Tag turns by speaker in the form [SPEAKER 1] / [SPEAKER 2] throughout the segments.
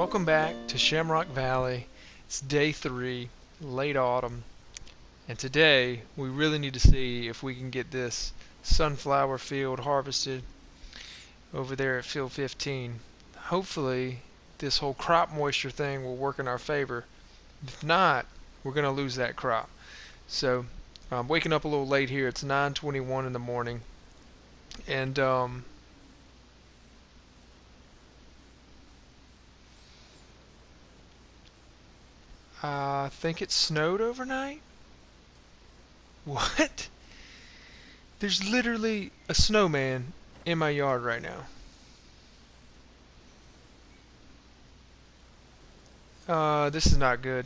[SPEAKER 1] Welcome back to Shamrock Valley. It's day 3, late autumn, and today we really need to see if we can get this sunflower field harvested over there at field 15. Hopefully this whole crop moisture thing will work in our favor. If not, we're going to lose that crop. So I'm waking up a little late here. It's 9:21 in the morning, and I think it snowed overnight. What? There's literally a snowman in my yard right now. This is not good.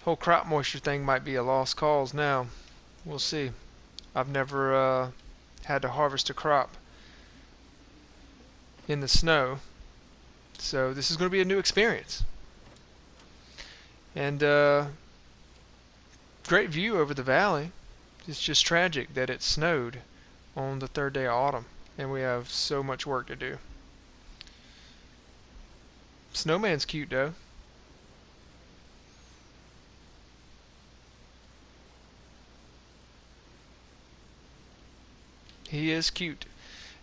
[SPEAKER 1] Whole crop moisture thing might be a lost cause now. We'll see. I've never had to harvest a crop in the snow, so this is going to be a new experience. And great view over the valley. It's just tragic that it snowed on the 3rd day of autumn, and we have so much work to do. Snowman's cute though. He is cute.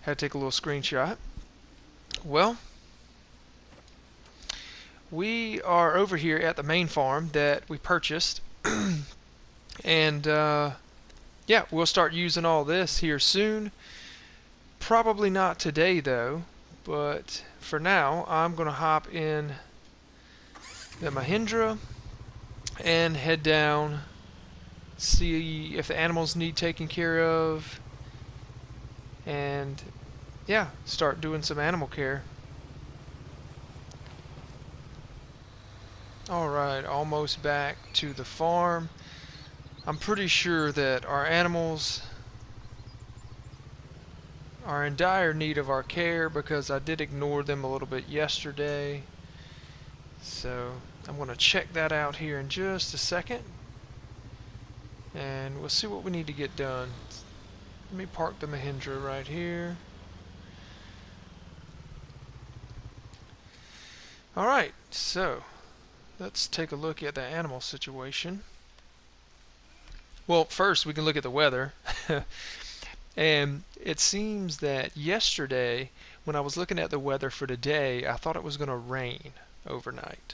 [SPEAKER 1] Had to take a little screenshot. Well, we are over here at the main farm that we purchased, and yeah, we'll start using all this here soon. Probably not today though, but for now I'm gonna hop in the Mahindra and head down, see if the animals need taken care of, and yeah, start doing some animal care. Alright, almost back to the farm. I'm pretty sure that our animals are in dire need of our care because I did ignore them a little bit yesterday. So I'm going to check that out here in just a second, and we'll see what we need to get done. Let me park the Mahindra right here. Alright, so let's take a look at the animal situation. Well, first we can look at the weather. And it seems that yesterday, when I was looking at the weather for today, I thought it was going to rain overnight.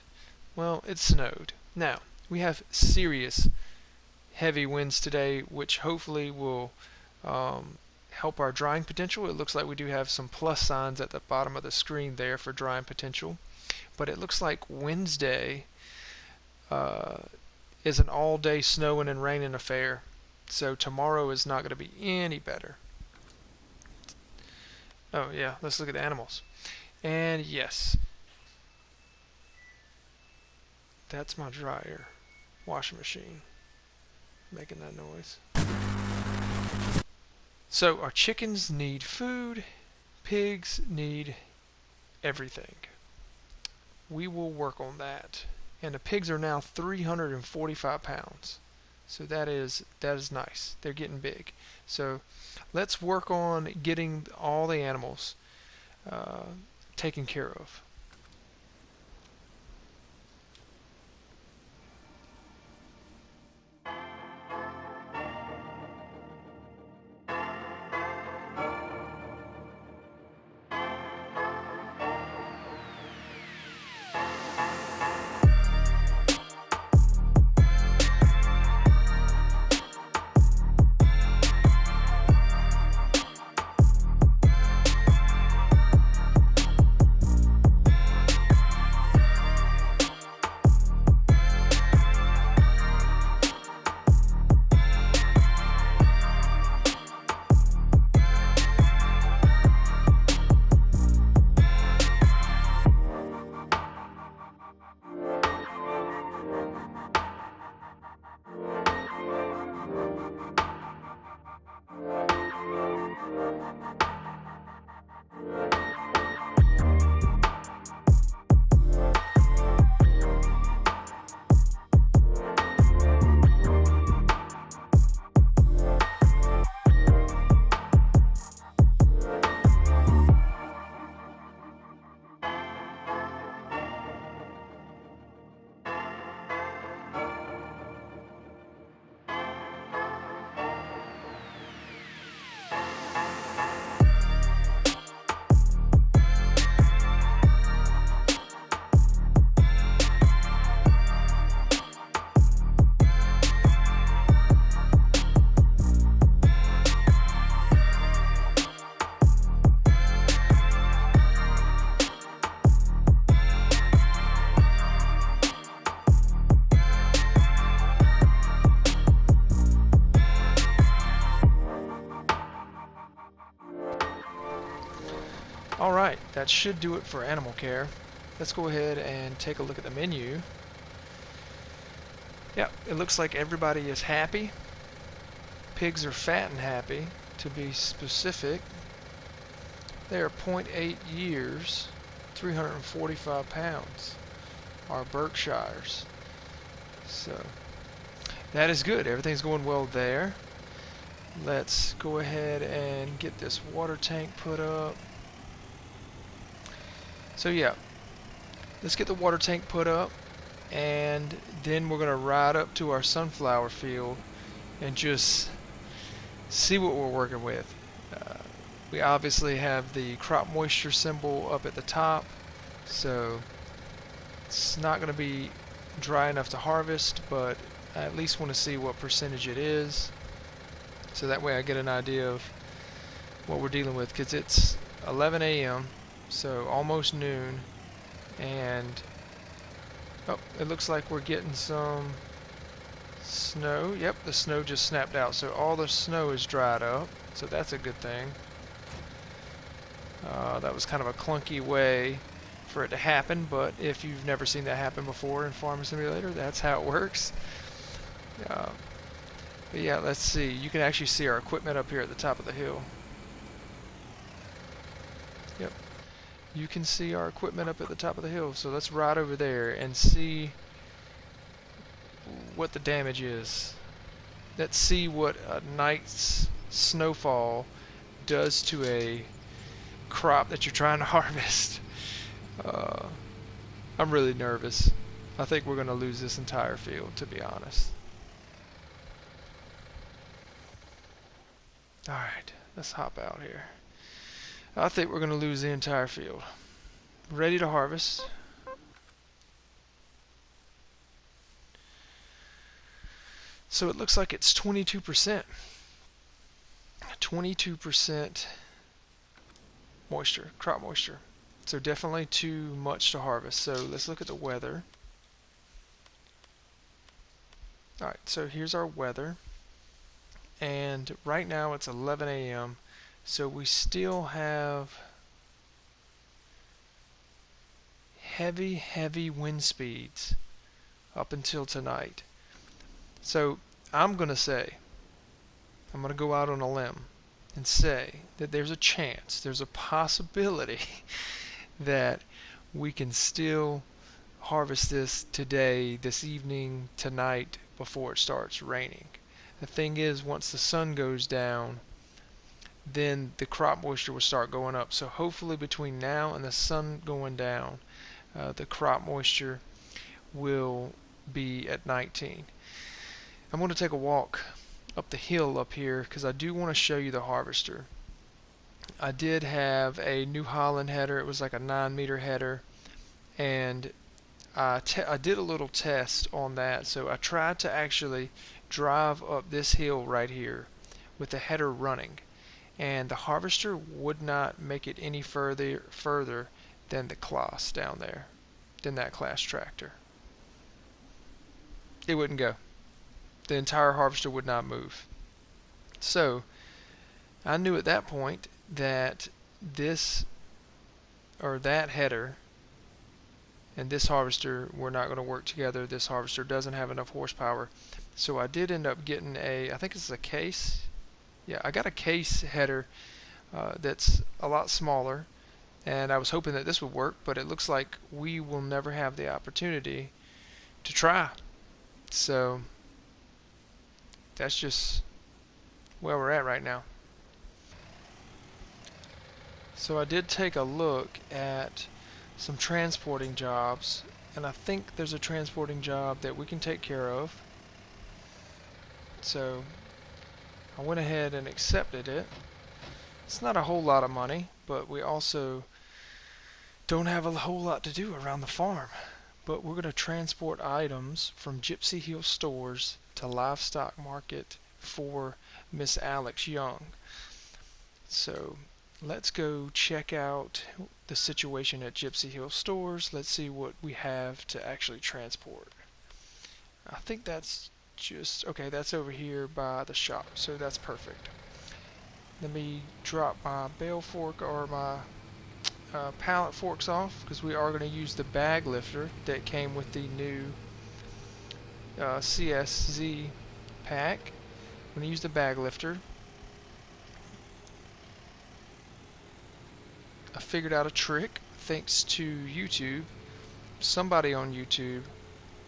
[SPEAKER 1] Well, it snowed. Now, we have serious heavy winds today, which hopefully will help our drying potential. It looks like we do have some plus signs at the bottom of the screen there for drying potential. But it looks like Wednesday is an all-day snowing and raining affair. So tomorrow is not going to be any better. Oh yeah, let's look at the animals. And yes, that's my dryer, washing machine, making that noise. So our chickens need food, pigs need everything. We will work on that. And the pigs are now 345 pounds. So that is nice. They're getting big. So let's work on getting all the animals taken care of. Alright, that should do it for animal care. Let's go ahead and take a look at the menu. Yep, it looks like everybody is happy. Pigs are fat and happy, to be specific. They are 0.8 years, 345 pounds. Our Berkshires. So, that is good. Everything's going well there. Let's go ahead and get this water tank put up. So yeah, let's get the water tank put up, and then we're going to ride up to our sunflower field and just see what we're working with. We obviously have the crop moisture symbol up at the top, so it's not going to be dry enough to harvest, but I at least want to see what percentage it is, so that way I get an idea of what we're dealing with, because it's 11 a.m. so almost noon, and oh, it looks like we're getting some snow. Yep, the snow just snapped out, so all the snow is dried up, so that's a good thing. That was kind of a clunky way for it to happen, but if you've never seen that happen before in Farming Simulator, that's how it works. But yeah, let's see. You can actually see our equipment up here at the top of the hill. Yep, you can see our equipment up at the top of the hill, so let's ride over there and see what the damage is. Let's see what a night's snowfall does to a crop that you're trying to harvest. I'm really nervous. I think we're going to lose this entire field, to be honest. Alright, let's hop out here. I think we're going to lose the entire field. Ready to harvest. So it looks like it's 22%. 22% moisture, crop moisture. So definitely too much to harvest. So let's look at the weather. Alright, so here's our weather. And right now it's 11 a.m. So we still have heavy wind speeds up until tonight. So I'm going to go out on a limb and say that there's a chance, there's a possibility that we can still harvest this today, this evening, tonight, before it starts raining. The thing is, once the sun goes down, then the crop moisture will start going up. So hopefully between now and the sun going down, the crop moisture will be at 19. I'm going to take a walk up the hill up here because I do want to show you the harvester. I did have a New Holland header. It was like a 9-meter header, and I did a little test on that. So I tried to actually drive up this hill right here with the header running, and the harvester would not make it any further than the class down there, than that class tractor. It wouldn't go. The entire harvester would not move. So I knew at that point that this or that header and this harvester were not going to work together. This harvester doesn't have enough horsepower. So I did end up getting I think it's a case. Yeah, I got a case header that's a lot smaller, and I was hoping that this would work, but it looks like we will never have the opportunity to try. So that's just where we're at right now. So I did take a look at some transporting jobs, and I think there's a transporting job that we can take care of. So I went ahead and accepted it. It's not a whole lot of money, but we also don't have a whole lot to do around the farm. But we're going to transport items from Gypsy Hill stores to livestock market for Miss Alex Young. So let's go check out the situation at Gypsy Hill stores. Let's see what we have to actually transport. I think that's just okay. That's over here by the shop, so that's perfect. Let me drop my bale fork or my pallet forks off, because we are going to use the bag lifter that came with the new CSZ pack. I'm going to use the bag lifter. I figured out a trick thanks to YouTube. Somebody on YouTube,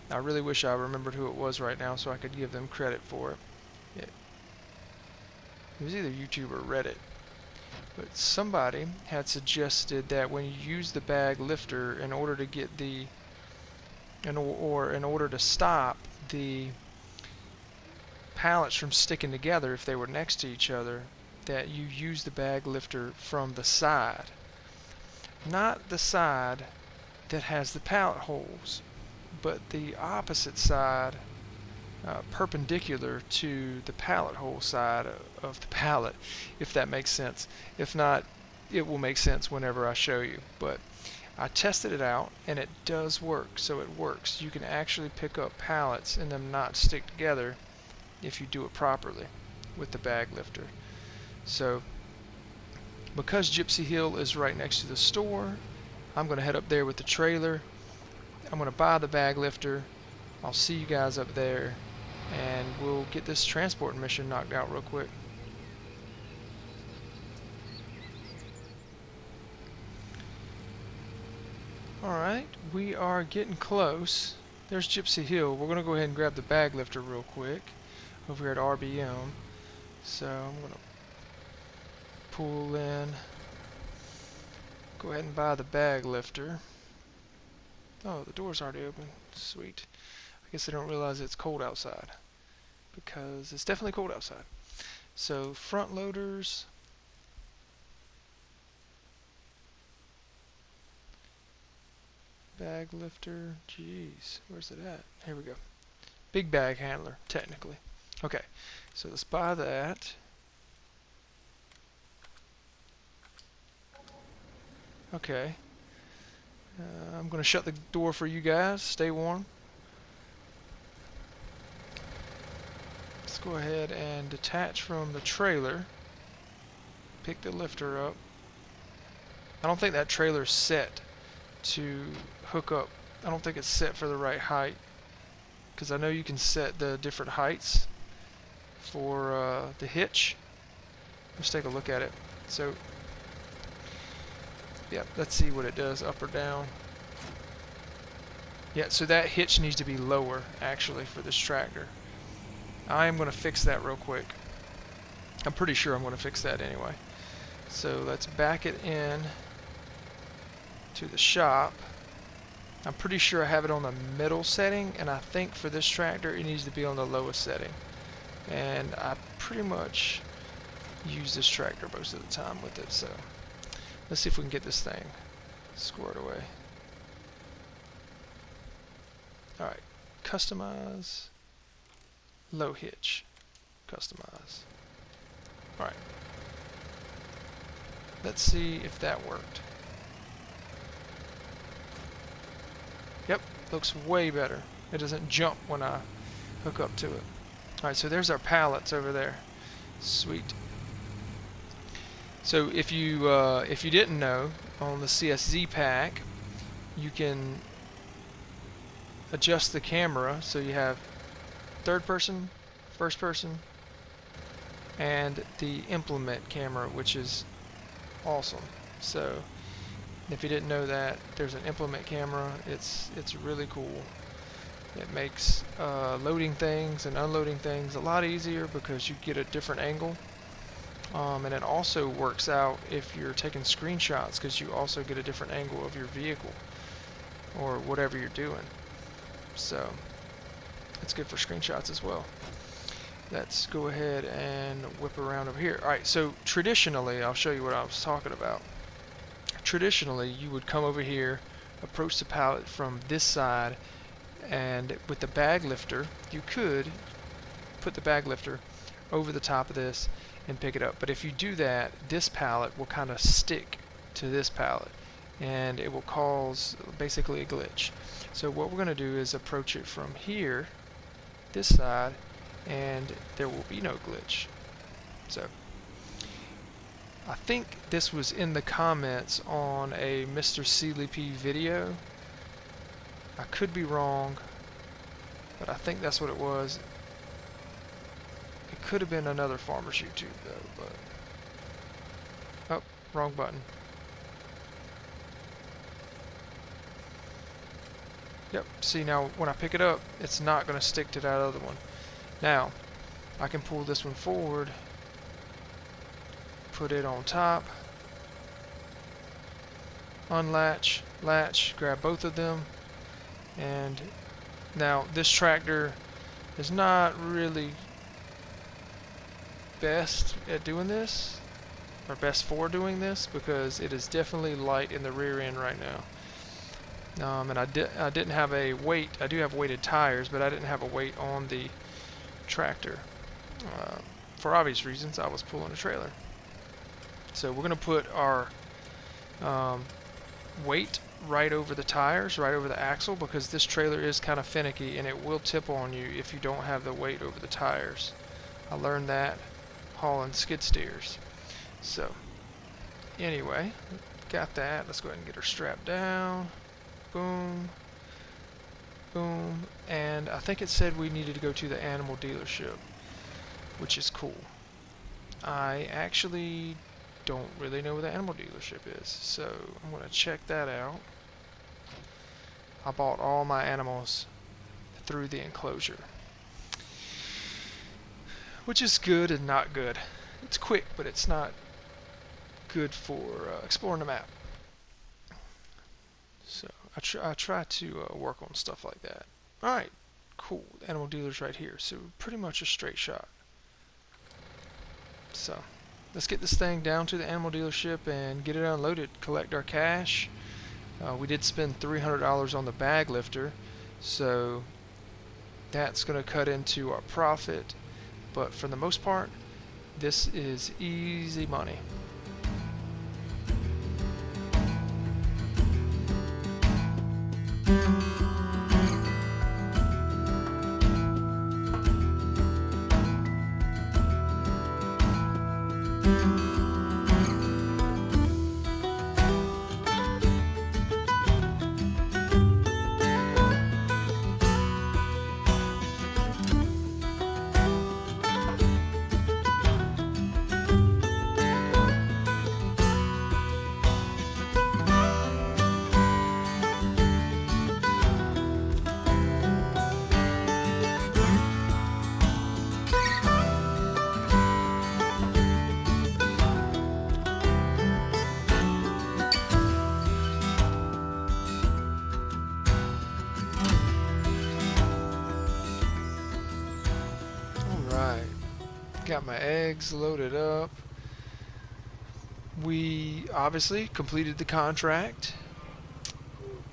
[SPEAKER 1] I really wish I remembered who it was right now so I could give them credit for it. It was either YouTube or Reddit. But somebody had suggested that when you use the bag lifter in order to get the in order to stop the pallets from sticking together if they were next to each other, that you use the bag lifter from the side. Not the side that has the pallet holes, but the opposite side, perpendicular to the pallet hole side of the pallet, if that makes sense. If not, it will make sense whenever I show you. But I tested it out and it does work. So it works. You can actually pick up pallets and them not stick together if you do it properly with the bag lifter. So because Gypsy Hill is right next to the store, I'm going to head up there with the trailer. I'm going to buy the bag lifter. I'll see you guys up there, and we'll get this transport mission knocked out real quick. Alright, we are getting close. There's Gypsy Hill. We're going to go ahead and grab the bag lifter real quick over here at RBM. So I'm going to pull in, go ahead and buy the bag lifter. Oh, the door's already open. Sweet. I guess I don't realize it's cold outside, because it's definitely cold outside. So front loaders, bag lifter, jeez, where's it at? Here we go. Big bag handler, technically. Okay, so let's buy that. Okay. I'm going to shut the door for you guys. Stay warm. Let's go ahead and detach from the trailer. Pick the lifter up. I don't think that trailer's set to hook up. I don't think it's set for the right height, because I know you can set the different heights for the hitch. Let's take a look at it. So yeah, let's see what it does, up or down. Yeah, so that hitch needs to be lower, actually, for this tractor. I am going to fix that real quick. I'm pretty sure I'm going to fix that anyway. So let's back it in to the shop. I'm pretty sure I have it on the middle setting, and I think for this tractor it needs to be on the lowest setting. And I pretty much use this tractor most of the time with it, so let's see if we can get this thing squared away. Alright, customize, low hitch, customize. Alright, let's see if that worked. Yep, looks way better. It doesn't jump when I hook up to it. Alright, so there's our pallets over there. Sweet. So if you didn't know, on the CSZ pack, you can adjust the camera so you have third person, first person, and the implement camera, which is awesome. So if you didn't know that, there's an implement camera. It's really cool. It makes loading things and unloading things a lot easier because you get a different angle. And it also works out if you're taking screenshots, because you also get a different angle of your vehicle or whatever you're doing. So it's good for screenshots as well. Let's go ahead and whip around over here. Alright, so traditionally, I'll show you what I was talking about. Traditionally, you would come over here, approach the pallet from this side, and with the bag lifter, you could put the bag lifter over the top of this and pick it up. But if you do that, this pallet will kind of stick to this pallet, and it will cause basically a glitch. So what we're going to do is approach it from here, this side, and there will be no glitch. So I think this was in the comments on a Mr. CLP video. I could be wrong, but I think that's what it was. It could have been another farmer's YouTube though, but... Oh, wrong button. Yep, see now when I pick it up, it's not going to stick to that other one. Now, I can pull this one forward, put it on top, unlatch, latch, grab both of them, and now this tractor is not really best at doing this, or best for doing this, because it is definitely light in the rear end right now. And I didn't have a weight. I do have weighted tires, but I didn't have a weight on the tractor. For obvious reasons, I was pulling a trailer. So we're going to put our weight right over the tires, right over the axle, because this trailer is kind of finicky and it will tip on you if you don't have the weight over the tires. I learned that hauling skid steers. So anyway, got that. Let's go ahead and get her strapped down. Boom, boom, and I think it said we needed to go to the animal dealership, which is cool. I actually don't really know where the animal dealership is, so I'm going to check that out. I bought all my animals through the enclosure, which is good and not good. It's quick, but it's not good for exploring the map. So I try to work on stuff like that. Alright, cool. The animal dealer's right here, so pretty much a straight shot. So let's get this thing down to the animal dealership and get it unloaded, collect our cash. We did spend $300 on the bag lifter, so that's going to cut into our profit, but for the most part this is easy money. Got my eggs loaded up. We obviously completed the contract,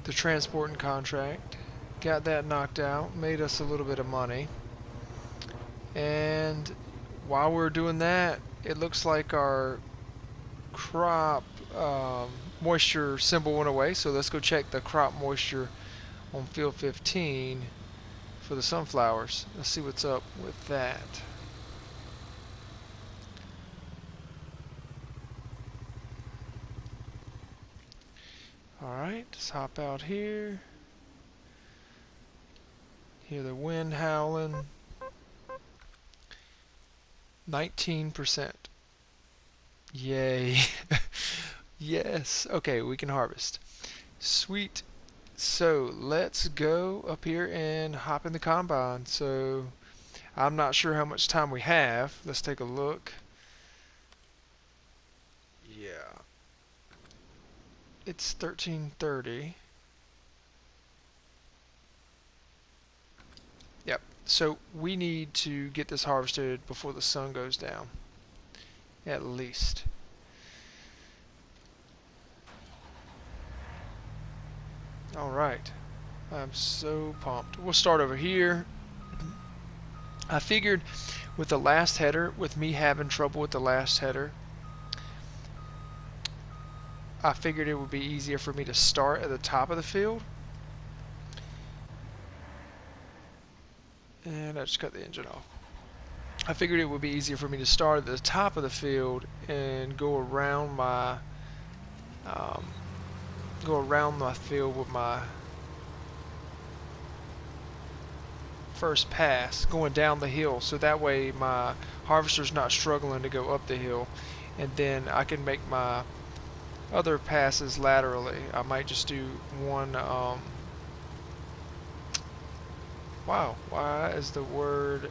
[SPEAKER 1] the transporting contract, got that knocked out, made us a little bit of money, and while we're doing that, it looks like our crop moisture symbol went away, so let's go check the crop moisture on field 15 for the sunflowers. Let's see what's up with that. Alright, let's hop out here. Hear the wind howling. 19%. Yay. Yes. Okay, we can harvest. Sweet. So let's go up here and hop in the combine. So I'm not sure how much time we have. Let's take a look. Yeah. It's 13:30. Yep. So we need to get this harvested before the sun goes down. At least. Alright. I'm so pumped. We'll start over here. I figured with the last header, with me having trouble with the last header, I figured it would be easier for me to start at the top of the field. And I just cut the engine off. I figured it would be easier for me to start at the top of the field and go around my field with my first pass going down the hill, so that way my harvester's not struggling to go up the hill, and then I can make my other passes laterally. I might just do one wow, why is the word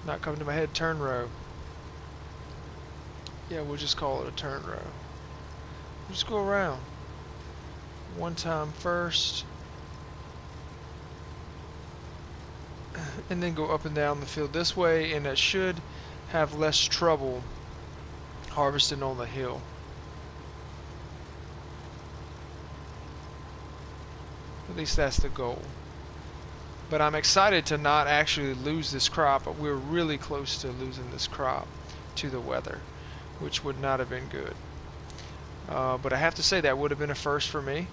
[SPEAKER 1] not coming to my head? Turn row. Yeah, we'll just call it a turn row. Just go around one time first, and then go up and down the field this way, and it should have less trouble harvesting on the hill. At least that's the goal. But I'm excited to not actually lose this crop. We're really close to losing this crop to the weather, which would not have been good. But I have to say that would have been a first for me.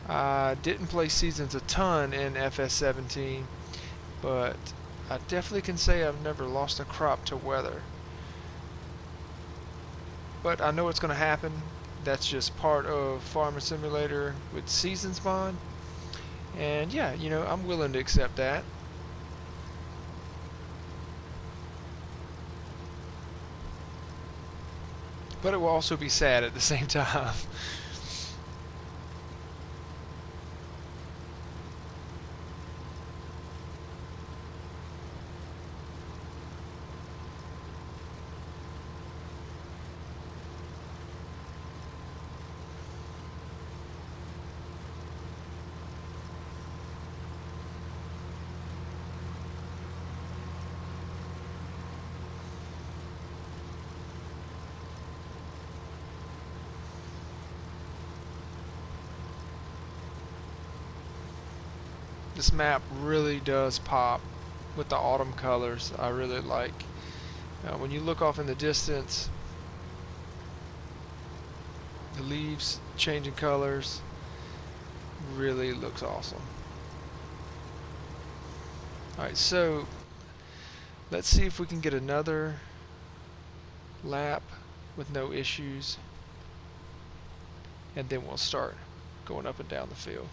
[SPEAKER 1] I didn't play Seasons a ton in FS17, but I definitely can say I've never lost a crop to weather. But I know it's going to happen. That's just part of Farming Simulator with Seasons mod. And yeah, you know, I'm willing to accept that. But it will also be sad at the same time. This map really does pop with the autumn colors. I really like. When you look off in the distance, the leaves changing colors really looks awesome. Alright, so let's see if we can get another lap with no issues, and then we'll start going up and down the field.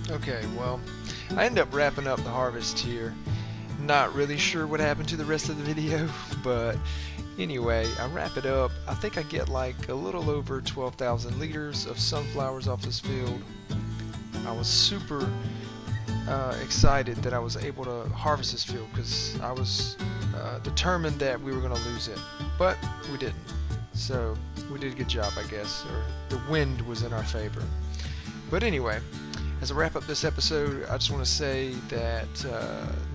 [SPEAKER 1] Okay, well, I ended up wrapping up the harvest here. Not really sure what happened to the rest of the video, but anyway, I wrap it up. I think I get like a little over 12,000 liters of sunflowers off this field. I was super excited that I was able to harvest this field because I was determined that we were going to lose it, but we didn't. So we did a good job, I guess, or the wind was in our favor. But anyway, as I wrap up this episode, I just want to say that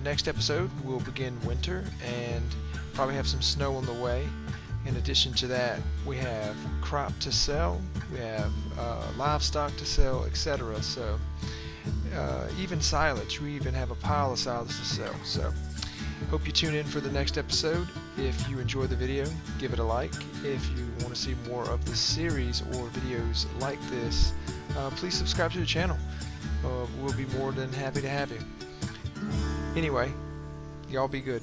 [SPEAKER 1] next episode we'll begin winter and probably have some snow on the way. In addition to that, we have crop to sell, we have livestock to sell, etc. So even silage, we even have a pile of silage to sell. So hope you tune in for the next episode. If you enjoyed the video, give it a like. If you want to see more of this series or videos like this, please subscribe to the channel. We'll be more than happy to have you. Anyway, y'all be good.